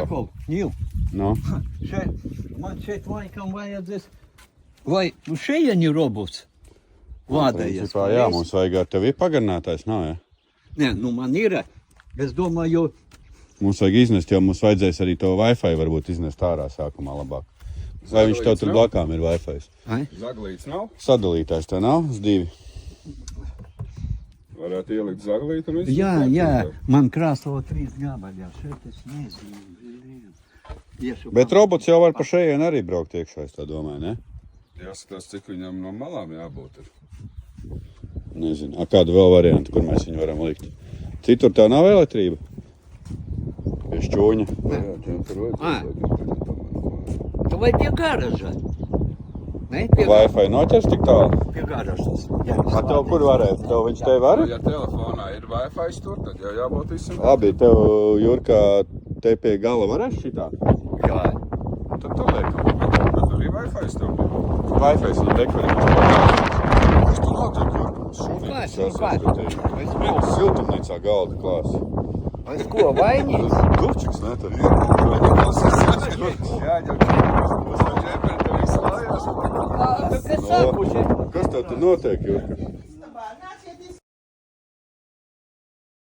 Atkal, ņil. Nu, Man šeit laikam vajadzēs, vai uz šeieni robots vādējies. principā, jā, mums vajag ar tevi pagarinātājs, nav, jā? Nē, nu man ir, es domāju, Mums vajag iznest, jo mums vajadzēs arī to Wi-Fi varbūt iznest ārā sākumā labāk. Vai viņš tev tur blakām ir Wi-Fi? Zaglīts nav? Sadalītājs tā nav, uz 2. Varētu ielikt zaglītu un visu. jā, man krāso 3 gabaļā, šeit es nezinu. Iešu Bet robots jau var pa šeien arī braukt iekšā, es tā domāju, ne? Jāskatās, cik viņam no malām jābūt ir. Nezinu. A kādu vēl variantu, kur mēs viņu varam likt? Citur tā nav elektrība? Pie šķūņa. Jā, tur Tu vai pie garaža? Ne, pie Wi-Fi noķers tik tālu? Pie garažas. A tev kur varētu? Tev viņš te var? Ja telefonā ir Wi-Fi tur, tad jau jābūt visam. Labi, tev, Jurka, te pie gala varēs šitā? Jā. Tad tu liek. Bet arī Wi-Fi tev bija. Wi-Fi ir dekorīgs. Kas tu notiek, Jurka? Siltumnīcā galda klāsa. Es ko, vainīgs? Dupčiks, ne? Tad. Jā, jau būs ar džemperi, tev visu lājās. Kas saku šeit? Kas tev tur notiek, Jurka?